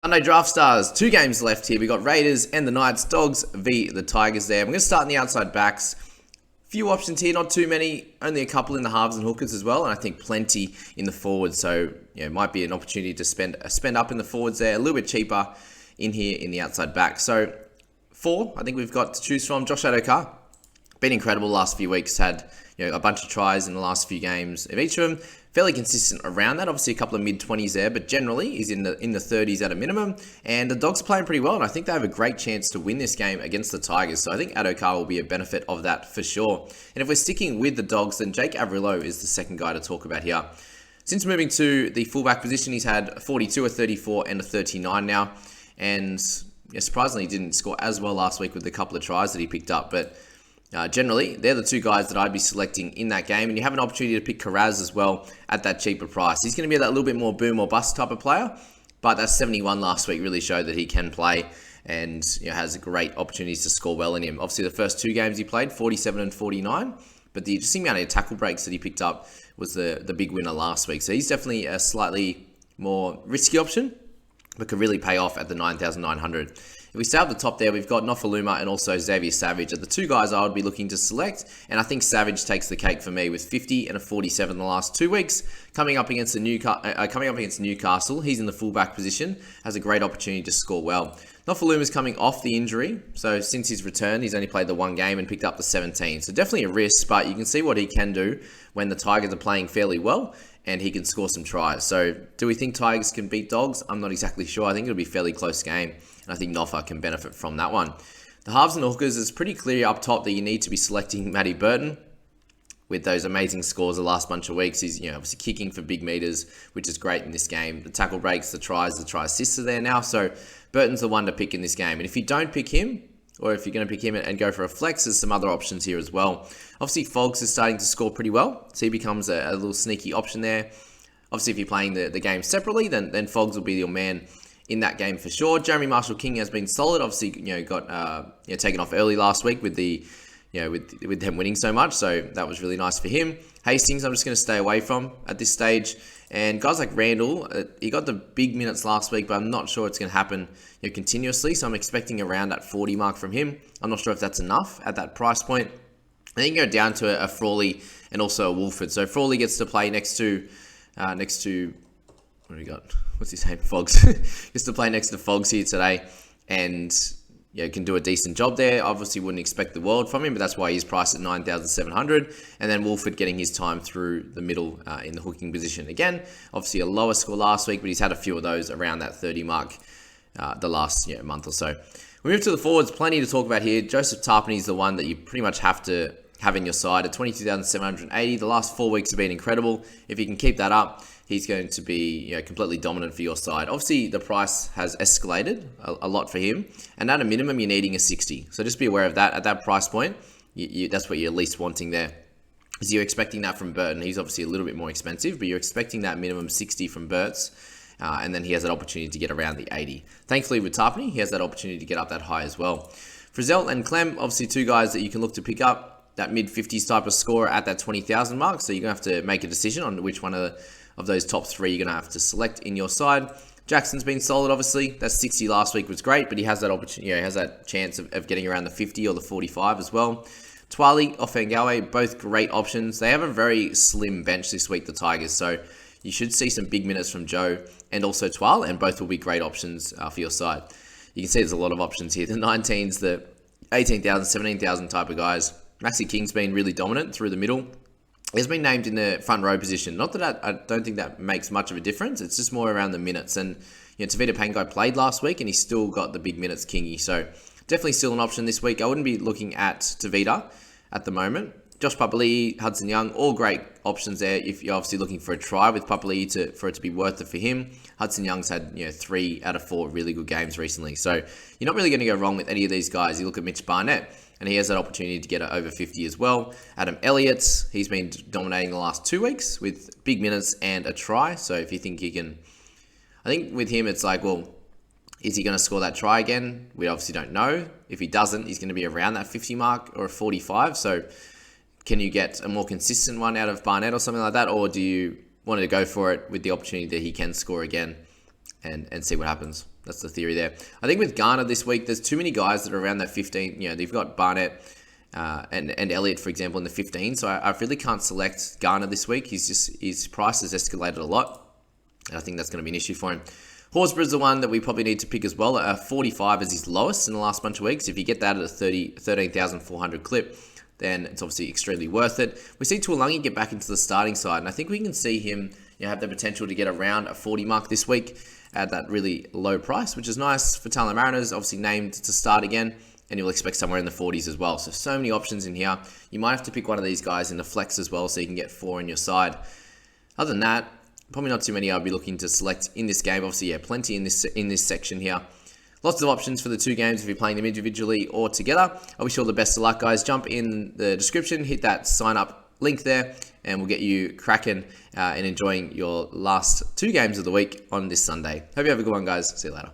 Sunday Draftstars, 2 games left here. We got Raiders and the Knights, Dogs v the Tigers there. We're going to start in the outside backs. Few options here, not too many, only a couple in the halves and hookers as well, and I think plenty in the forwards. So, it might be an opportunity to spend up in the forwards there, a little bit cheaper in here in the outside back. So, 4, I think we've got to choose from. Josh Adokar, been incredible the last few weeks, had a bunch of tries in the last few games of each of them. Fairly consistent around that. Obviously, a couple of mid-20s there, but generally he's in the 30s at a minimum. And the Dogs are playing pretty well, and I think they have a great chance to win this game against the Tigers. So I think Adokar will be a benefit of that for sure. And if we're sticking with the Dogs, then Jake Averillo is the second guy to talk about here. Since moving to the fullback position, he's had a 42, a 34, and a 39 now. And surprisingly, he didn't score as well last week with the couple of tries that he picked up, but generally, they're the 2 guys that I'd be selecting in that game. And you have an opportunity to pick Karaz as well at that cheaper price. He's going to be that little bit more boom or bust type of player. But that 71 last week really showed that he can play and has great opportunities to score well in him. Obviously, the first 2 games he played, 47 and 49. But the amount of tackle breaks that he picked up was the big winner last week. So he's definitely a slightly more risky option, but could really pay off at the 9,900. If we start at the top there, we've got Nofaluma and also Xavier Savage are the 2 guys I would be looking to select, and I think Savage takes the cake for me with 50 and a 47 the last 2 weeks. Coming up against Newcastle, he's in the fullback position, has a great opportunity to score well. Nofaluma's coming off the injury, so since his return, he's only played the 1 game and picked up the 17. So definitely a risk, but you can see what he can do when the Tigers are playing fairly well, and he can score some tries. So do we think Tigers can beat Dogs? I'm not exactly sure. I think it'll be a fairly close game, and I think Nofa can benefit from that one. The halves and hookers, it's pretty clear up top that you need to be selecting Matty Burton with those amazing scores the last bunch of weeks. He's obviously kicking for big meters, which is great in this game. The tackle breaks, the try assists are there now. So Burton's the one to pick in this game. And if you don't pick him, or if you're going to pick him and go for a flex, there's some other options here as well. Obviously, Fogs is starting to score pretty well, so he becomes a little sneaky option there. Obviously, if you're playing the game separately, then Fogs will be your man in that game for sure. Jeremy Marshall-King has been solid. Obviously, got taken off early last week with the with them winning so much, so that was really nice for him. Hastings, I'm just going to stay away from at this stage. And guys like Randall, he got the big minutes last week, but I'm not sure it's going to happen continuously. So I'm expecting around that 40 mark from him. I'm not sure if that's enough at that price point. And then you go down to a Frawley and also a Wolford. So Frawley gets to play next to what do we got? What's his name? Fogs. Gets to play next to Fogs here today, and can do a decent job there. Obviously wouldn't expect the world from him, but that's why he's priced at 9,700. And then Wolford getting his time through the middle in the hooking position. Again, obviously a lower score last week, but he's had a few of those around that 30 mark the last month or so. We move to the forwards, plenty to talk about here. Joseph Tarpany is the one that you pretty much have to have in your side at 22,780. The last 4 weeks have been incredible. If you can keep that up, he's going to be completely dominant for your side. Obviously, the price has escalated a lot for him, and at a minimum, you're needing a 60. So just be aware of that. At that price point, that's what you're least wanting there. Is you're expecting that from Burton. He's obviously a little bit more expensive, but you're expecting that minimum 60 from Burt's, and then he has that opportunity to get around the 80. Thankfully, with Tarpany, he has that opportunity to get up that high as well. Frizzell and Clem, obviously 2 guys that you can look to pick up that mid-50s type of score at that 20,000 mark. So you're going to have to make a decision on which one of those top 3 you're going to have to select in your side. Jackson's been solid, obviously. That 60 last week was great, but he has that opportunity, he has that chance of getting around the 50 or the 45 as well. Twali, Offengawe, both great options. They have a very slim bench this week, the Tigers, so you should see some big minutes from Joe and also Twal, and both will be great options for your side. You can see there's a lot of options here. The 19s, the 18,000, 17,000 type of guys. Maxi King's been really dominant through the middle. He's been named in the front row position. Not that I don't think that makes much of a difference. It's just more around the minutes. And Tavita Pangai played last week, and he still got the big minutes kingy. So definitely still an option this week. I wouldn't be looking at Tavita at the moment. Josh Papali'i, Hudson Young, all great options there if you're obviously looking for a try with Papali'i for it to be worth it for him. Hudson Young's had 3 out of 4 really good games recently. So you're not really going to go wrong with any of these guys. You look at Mitch Barnett, and he has that opportunity to get it over 50 as well. Adam Elliott, he's been dominating the last 2 weeks with big minutes and a try. So if you think he can, I think with him, it's like, well, is he going to score that try again? We obviously don't know. If he doesn't, he's going to be around that 50 mark or a 45. So can you get a more consistent one out of Barnett or something like that? Or do you want to go for it with the opportunity that he can score again and see what happens? That's the theory there. I think with Garner this week, there's too many guys that are around that 15. You know, they've got Barnett and Elliott, for example, in the 15. So I really can't select Garner this week. His price has escalated a lot. And I think that's going to be an issue for him. Horsburgh's the one that we probably need to pick as well. 45 is his lowest in the last bunch of weeks. If you get that at a 13,400 clip, then it's obviously extremely worth it. We see Tuolangi get back into the starting side, and I think we can see him have the potential to get around a 40 mark this week at that really low price, which is nice for Talon Mariners, obviously named to start again, and you'll expect somewhere in the 40s as well. So many options in here. You might have to pick one of these guys in the flex as well so you can get 4 on your side. Other than that, probably not too many I'll be looking to select in this game. Obviously, plenty in this section here. Lots of options for the 2 games if you're playing them individually or together. I wish you all the best of luck, guys. Jump in the description, hit that sign up link there, and we'll get you cracking and enjoying your last 2 games of the week on this Sunday. Hope you have a good one, guys. See you later.